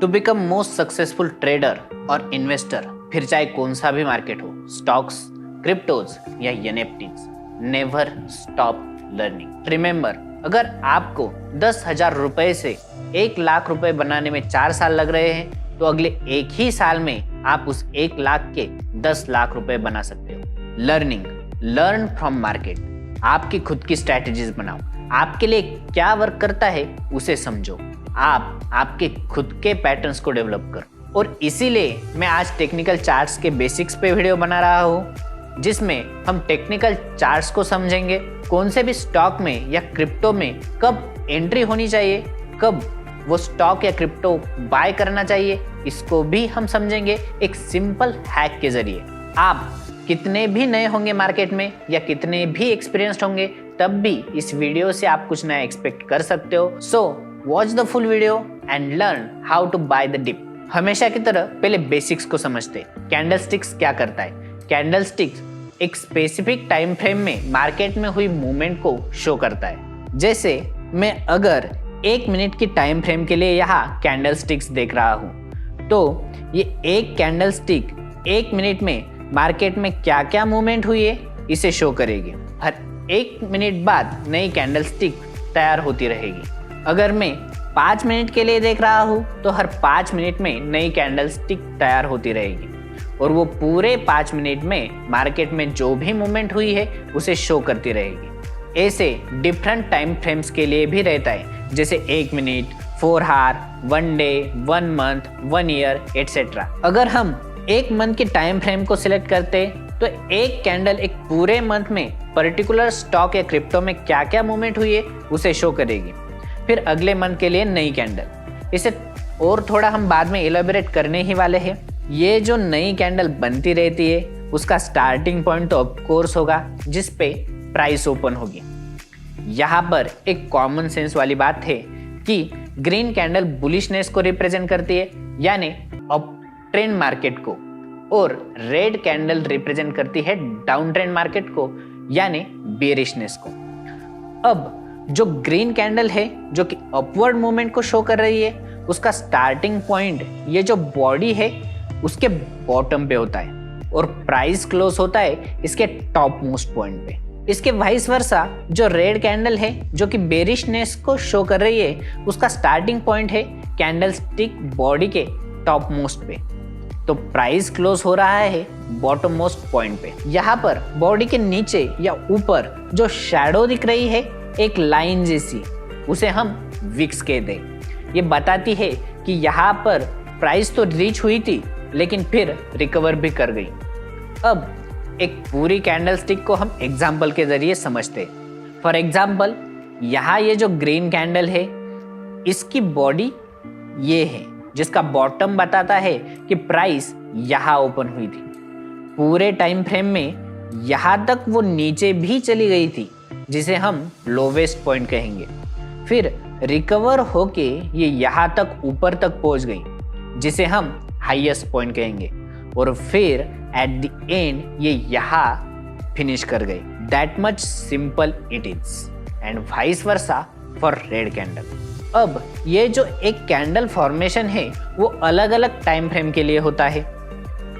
To become most successful trader और investor, फिर चाहे कौन सा भी मार्केट हो, स्टॉक्स, क्रिप्टोज या NFTs, never stop learning. Remember, अगर आपको 10,000 रुपए से 1,00,000 रुपए बनाने में 4 साल लग रहे हैं, तो अगले एक ही साल में आप उस 1,00,000 के 10 लाख रुपए बना सकते हो। Learning, learn from market. आपकी खुद की स्ट्रैटेजीज बनाओ, आपके लिए क्या वर्क करता है उसे समझो, आप आपके खुद के पैटर्न्स को डेवलप करो। और इसीलिए मैं आज टेक्निकल चार्ट्स के बेसिक्स पे वीडियो बना रहा हूँ, जिसमें हम टेक्निकल चार्ट्स को समझेंगे, कौन से भी स्टॉक में या क्रिप्टो में कब एंट्री होनी चाहिए, कब वो स्टॉक या क्रिप्टो बाय करना चाहिए, इसको भी हम समझेंगे एक सिंपल हैक के जरिए। आप कितने भी नए होंगे मार्केट में या कितने भी एक्सपीरियंस्ड होंगे, तब भी इस वीडियो से आप कुछ नया एक्सपेक्ट कर सकते हो। So watch the full video and learn how to buy the dip. हमेशा की तरह पहले बेसिक्स को समझते। कैंडलस्टिक्स क्या करता है? कैंडलस्टिक्स एक स्पेसिफिक टाइम फ्रेम में मार्केट में हुई मूवमेंट को शो करता है। जैसे मैं अगर 1 मिनट की टाइम फ्रेम के लिए यहाँ कैंडलस्टिक्स देख रहा हूँ, तो ये एक कैंडलस्टिक 1 मिनट में मार्केट में क्या क्या मूवमेंट हुई है इसे शो करेगी। हर 1 मिनट बाद नई कैंडलस्टिक तैयार होती रहेगी। अगर मैं 5 मिनट के लिए देख रहा हूँ, तो हर 5 मिनट में नई कैंडलस्टिक तैयार होती रहेगी और वो पूरे 5 मिनट में मार्केट में जो भी मूवमेंट हुई है उसे शो करती रहेगी। ऐसे डिफरेंट टाइम फ्रेम्स के लिए भी रहता है, जैसे 1 minute, 4 hour, 1 day, 1 month, 1 year etcetera. अगर हम 1 मंथ के टाइम फ्रेम को सिलेक्ट करते, तो एक कैंडल एक पूरे मंथ में पर्टिकुलर स्टॉक या क्रिप्टो में क्या क्या मूवमेंट हुई है उसे शो करेगी। फिर अगले मंथ के लिए नई कैंडल। इसे और थोड़ा हम बाद में एलोबरेट करने ही वाले हैं। ये जो नई कैंडल बनती रहती है, उसका स्टार्टिंग पॉइंट तो ऑफ कोर्स होगा जिस पे प्राइस ओपन होगी। यहाँ पर एक कॉमन सेंस वाली बात है कि ग्रीन कैंडल बुलिशनेस को रिप्रेजेंट करती है, यानी अप ट्रेंड मार्केट को, और रेड कैंडल रिप्रेजेंट करती है डाउन ट्रेंड मार्केट को, यानी बेरिशनेस को। अब जो ग्रीन कैंडल है, जो कि अपवर्ड मूवमेंट को शो कर रही है, उसका स्टार्टिंग पॉइंट ये जो बॉडी है उसके बॉटम पे होता है और प्राइस क्लोज होता है इसके टॉप मोस्ट पॉइंट पे। इसके वाइस वर्सा जो रेड कैंडल है, जो कि बेरिशनेस को शो कर रही है, उसका स्टार्टिंग पॉइंट है कैंडल स्टिक बॉडी के टॉप मोस्ट पे, तो प्राइस क्लोज हो रहा है बॉटम मोस्ट पॉइंट पे। यहाँ पर बॉडी के नीचे या ऊपर जो शैडो दिख रही है, एक लाइन जैसी, उसे हम विक्स कहते हैं। ये बताती है कि यहाँ पर प्राइस तो रीच हुई थी लेकिन फिर रिकवर भी कर गई। अब एक पूरी कैंडल स्टिक को हम एग्जाम्पल के जरिए समझते हैं। फॉर एग्जाम्पल, यहाँ ये जो ग्रीन कैंडल है, इसकी बॉडी ये है, जिसका बॉटम बताता है कि प्राइस यहाँ ओपन हुई थी। पूरे टाइम फ्रेम में यहाँ तक वो नीचे भी चली गई थी, जिसे हम लोवेस्ट पॉइंट कहेंगे। फिर रिकवर होके ये यहाँ तक ऊपर तक पहुँच गई, जिसे हम हाईएस्ट पॉइंट कहेंगे, और फिर एट द एंड ये यहाँ फिनिश कर गई। That much simple it is, and vice versa for red candle. अब ये जो एक कैंडल फॉर्मेशन है वो अलग अलग टाइम फ्रेम के लिए होता है।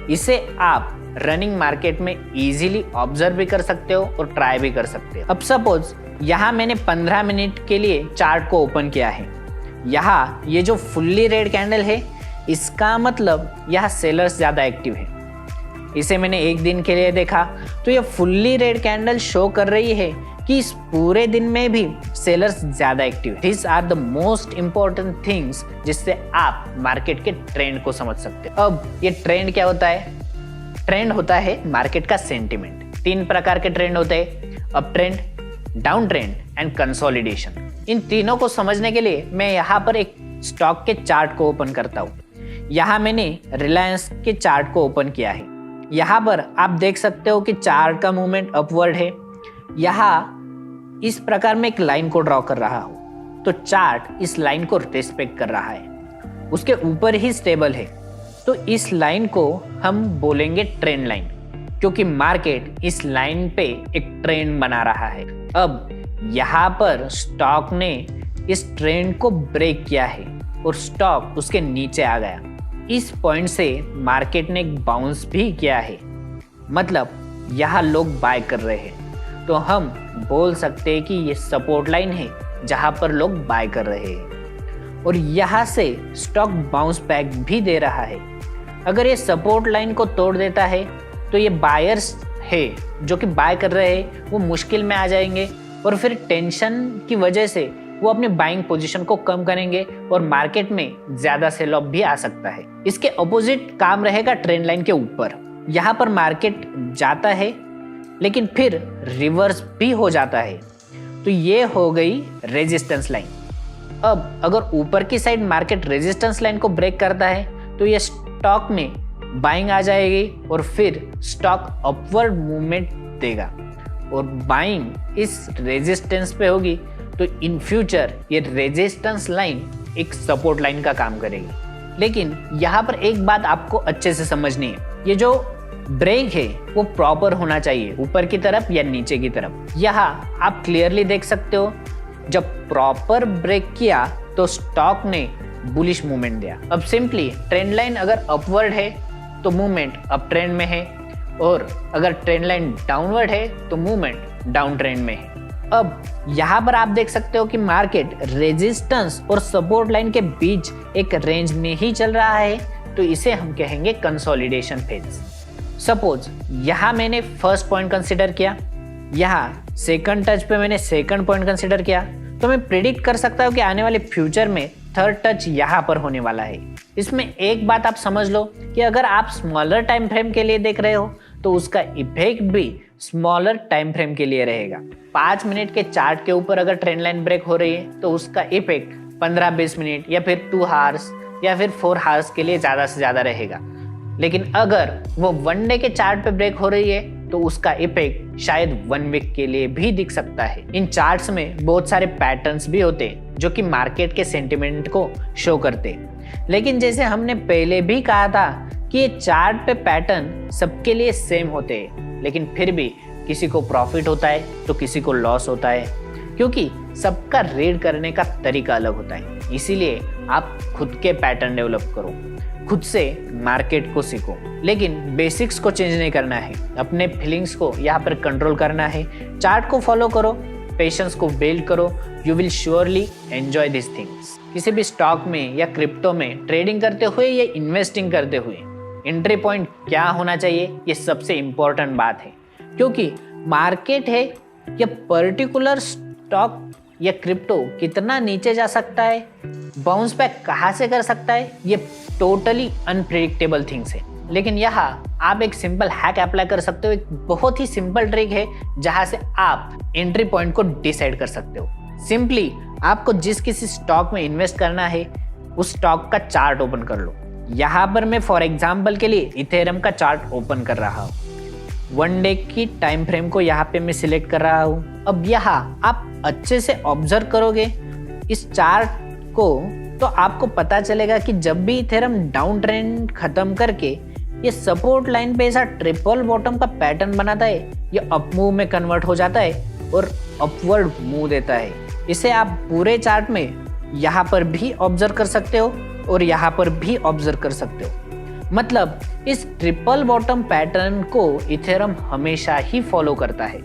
इसे आप रनिंग मार्केट में इजीली ऑब्जर्व भी कर सकते हो और ट्राई भी कर सकते हो। अब सपोज यहाँ मैंने 15 मिनट के लिए चार्ट को ओपन किया है। यहाँ ये जो फुल्ली रेड कैंडल है, इसका मतलब यहाँ सेलर्स ज़्यादा एक्टिव है। इसे मैंने 1 दिन के लिए देखा, तो ये फुल्ली रेड कैंडल शो कर रही है कि इस पूरे दिन में भी सेलर्स ज़्यादा एक्टिव है। These are the most important things जिससे आप मार्केट के ट्रेंड को समझ सकते हो। अब ये ट्रेंड क्या होता है? ट्रेंड होता है मार्केट का सेंटिमेंट। 3 प्रकार के ट्रेंड होते हैं, up trend, down trend and consolidation. इन तीनों को समझने के लिए मैं यहाँ पर एक स्टॉक के चार्ट को ओपन करता हूँ। यहाँ मैंने रिलायंस के चार्ट को ओपन किया है। यहाँ पर आप देख सकते हो कि चार्ट का मूवमेंट अपवर्ड है। यहाँ इस प्रकार मैं एक लाइन को ड्रॉ कर रहा हूँ, तो चार्ट इस लाइन को रिस्पेक्ट कर रहा है, उसके ऊपर ही स्टेबल है, तो इस लाइन को हम बोलेंगे ट्रेंड लाइन, क्योंकि मार्केट इस लाइन पे एक ट्रेंड बना रहा है। अब यहाँ पर स्टॉक ने इस ट्रेंड को ब्रेक किया है, और स्टॉक उसके नीचे आ गया। इस पॉइंट से मार्केट ने एक बाउंस भी किया है, मतलब यहाँ लोग बाय कर रहे हैं, तो हम बोल सकते हैं कि ये सपोर्ट लाइन है जहाँ पर लोग बाय कर रहे हैं और यहाँ से स्टॉक बाउंस बैक भी दे रहा है। अगर ये सपोर्ट लाइन को तोड़ देता है तो ये बायर्स है जो कि बाय कर रहे हैं वो मुश्किल में आ जाएंगे और फिर टेंशन की वजह से वो अपनी बाइंग पोजीशन को कम करेंगे और मार्केट में ज्यादा सेल ऑफ भी आ सकता है। इसके अपोजिट काम रहेगा ट्रेंड लाइन के ऊपर। यहाँ पर मार्केट जाता है लेकिन फिर रिवर्स भी हो जाता है, तो ये हो गई रेजिस्टेंस लाइन। अब अगर ऊपर की साइड मार्केट रेजिस्टेंस लाइन को ब्रेक करता है तो ये स्टॉक में बाइंग आ जाएगी और फिर स्टॉक अपवर्ड मूवमेंट देगा और बाइंग इस रेजिस्टेंस पे होगी, तो इन फ्यूचर ये रेजिस्टेंस लाइन एक सपोर्ट लाइन का काम करेगी। लेकिन यहाँ पर एक बात आपको अच्छे से समझनी है, ये जो ब्रेक है वो प्रॉपर होना चाहिए, ऊपर की तरफ या नीचे की तरफ। यहाँ आप क्लियरली देख सकते हो, जब प्रॉपर ब्रेक किया तो स्टॉक ने बुलिश मूवमेंट दिया। अब सिंपली ट्रेंड लाइन अगर अपवर्ड है तो मूवमेंट अप ट्रेंड में है और अगर ट्रेंड लाइन डाउनवर्ड है तो मूवमेंट डाउन ट्रेंड में है। अब यहाँ पर आप देख सकते हो कि मार्केट रेजिस्टेंस और सपोर्ट लाइन के बीच एक रेंज में ही चल रहा है, तो इसे हम कहेंगे कंसोलिडेशन फेज। सपोज यहाँ मैंने फर्स्ट पॉइंट कंसिडर किया, यहाँ सेकंड टच पे मैंने सेकंड पॉइंट कंसिडर किया, तो मैं प्रिडिक्ट कर सकता हूँ कि आने वाले फ्यूचर में थर्ड टच यहाँ पर होने वाला है। इसमें एक बात आप समझ लो कि अगर आप स्मॉलर टाइम फ्रेम के लिए देख रहे हो तो उसका इफेक्ट भी स्मॉलर टाइम फ्रेम के लिए रहेगा। 5 मिनट के चार्ट के ऊपर अगर ट्रेंड लाइन ब्रेक हो रही है तो उसका इफेक्ट 15-20 मिनट या फिर 2 आवर्स या फिर 4 आवर्स के लिए ज़्यादा से ज़्यादा रहेगा। लेकिन अगर वो 1 डे के चार्ट पे ब्रेक हो रही है तो उसका इफेक्ट शायद 1 वीक के लिए भी दिख सकता है। इन चार्ट्स में बहुत सारे पैटर्न्स भी होते हैं जो कि मार्केट के सेंटिमेंट को शो करते हैं। लेकिन जैसे हमने पहले भी कहा था कि ये चार्ट पे पैटर्न सबके लिए सेम होते हैं, लेकिन फिर भी किसी को प्रॉफिट होता है तो किसी को लॉस होता है, क्योंकि सबका रीड करने का तरीका अलग होता है। इसीलिए आप खुद के पैटर्न डेवलप करो, खुद से मार्केट को सीखो, लेकिन बेसिक्स को चेंज नहीं करना है, अपने फीलिंग्स को यहाँ पर कंट्रोल करना है। चार्ट को फॉलो करो, पेशेंस को बिल्ड करो, you will surely enjoy this things. किसी भी स्टॉक में या क्रिप्टो में ट्रेडिंग करते हुए या इन्वेस्टिंग करते हुए एंट्री पॉइंट क्या होना चाहिए, ये सबसे इंपॉर्टेंट बात है, क्योंकि मार्केट है या पर्टिकुलर स्टॉक या क्रिप्टो कितना नीचे जा सकता है, बाउंस बैक कहाँ से कर सकता है, ये टोटली अनप्रेडिक्टेबल थिंग्स है। लेकिन यहाँ आप एक सिंपल हैक अप्लाई कर सकते हो। एक बहुत ही सिंपल ट्रिक है जहाँ से आप एंट्री पॉइंट को डिसाइड कर सकते हो। सिंपली आपको जिस किसी स्टॉक में इन्वेस्ट करना है उस स्टॉक का चार्ट ओपन कर लो। यहाँ पर मैं फॉर एग्जाम्पल के लिए इथेरियम का चार्ट ओपन कर रहा हूँ। 1 डे की टाइम फ्रेम को यहाँ पे मैं सिलेक्ट कर रहा हूँ। अब यहाँ आप अच्छे से ऑब्जर्व करोगे इस चार्ट को तो आपको पता चलेगा कि जब भी इथेरियम डाउन ट्रेंड खत्म करके ये सपोर्ट लाइन पे ऐसा ट्रिपल बॉटम का पैटर्न बनाता है, ये अप मूव में कन्वर्ट हो जाता है और अपवर्ड मूव देता है। इसे आप पूरे चार्ट में यहाँ पर भी ऑब्जर्व कर सकते हो और यहाँ पर भी ऑब्जर्व कर सकते हो। मतलब इस ट्रिपल बॉटम पैटर्न को इथेरियम हमेशा ही फॉलो करता है।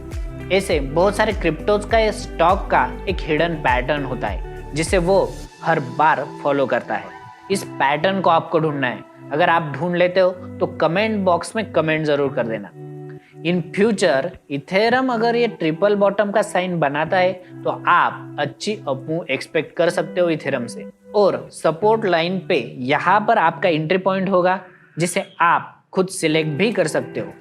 ऐसे बहुत सारे क्रिप्टोज का स्टॉक का एक हिडन पैटर्न होता है जिसे वो हर बार फॉलो करता है। इस पैटर्न को आपको ढूंढना है। अगर आप ढूंढ लेते हो तो कमेंट बॉक्स में कमेंट जरूर कर देना। इन फ्यूचर इथेरियम अगर ये ट्रिपल बॉटम का साइन बनाता है तो आप अच्छी अपमूव एक्सपेक्ट कर सकते हो इथेरियम से। और सपोर्ट लाइन पे यहाँ पर आपका एंट्री पॉइंट होगा जिसे आप खुद सिलेक्ट भी कर सकते हो।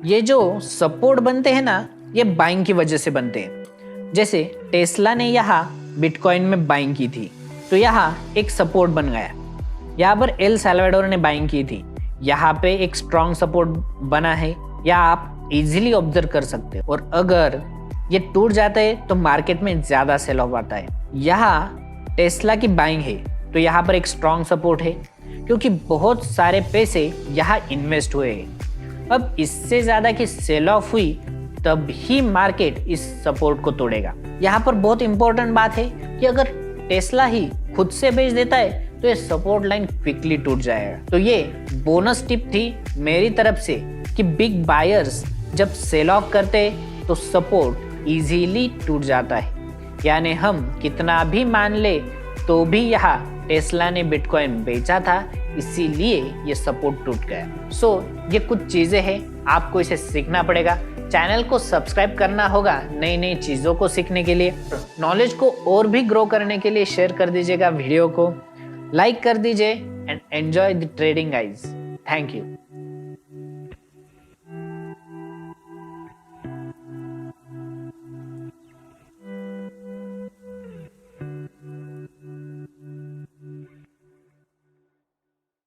ये जो सपोर्ट बनते हैं ना, ये बाइंग की वजह से बनते हैं। जैसे टेस्ला ने यहाँ बिटकॉइन में बाइंग की थी तो यहाँ एक सपोर्ट बन गया। यहाँ पर एल सैल्वाडोर ने बाइंग की थी, यहाँ पे एक स्ट्रॉन्ग सपोर्ट बना है, या आप इजीली ऑब्जर्व कर सकते हो। और अगर ये टूट जाता है तो मार्केट में ज़्यादा सेल ऑफ आता है। यहाँ टेस्ला की बाइंग है तो यहाँ पर एक स्ट्रॉन्ग सपोर्ट है क्योंकि बहुत सारे पैसे यहाँ इन्वेस्ट हुए हैं। अब इससे ज़्यादा की सेल ऑफ हुई तब ही मार्केट इस सपोर्ट को तोड़ेगा। यहाँ पर बहुत इंपॉर्टेंट बात है कि अगर टेस्ला ही खुद से बेच देता है तो ये सपोर्ट लाइन क्विकली टूट जाएगा। तो ये बोनस टिप थी मेरी तरफ से कि बिग बायर्स जब सेल ऑफ करते तो सपोर्ट इजीली टूट जाता है, यानी हम कितना भी मान ले तो भी यहाँ टेस्ला ने बिटकॉइन बेचा था, इसीलिए ये सपोर्ट टूट गया। सो ये कुछ चीजें हैं, आपको इसे सीखना पड़ेगा। चैनल को सब्सक्राइब करना होगा नई नई चीजों को सीखने के लिए। नॉलेज को और भी ग्रो करने के लिए शेयर कर दीजिएगा वीडियो को, लाइक कर दीजिए and enjoy the trading guys. Thank you.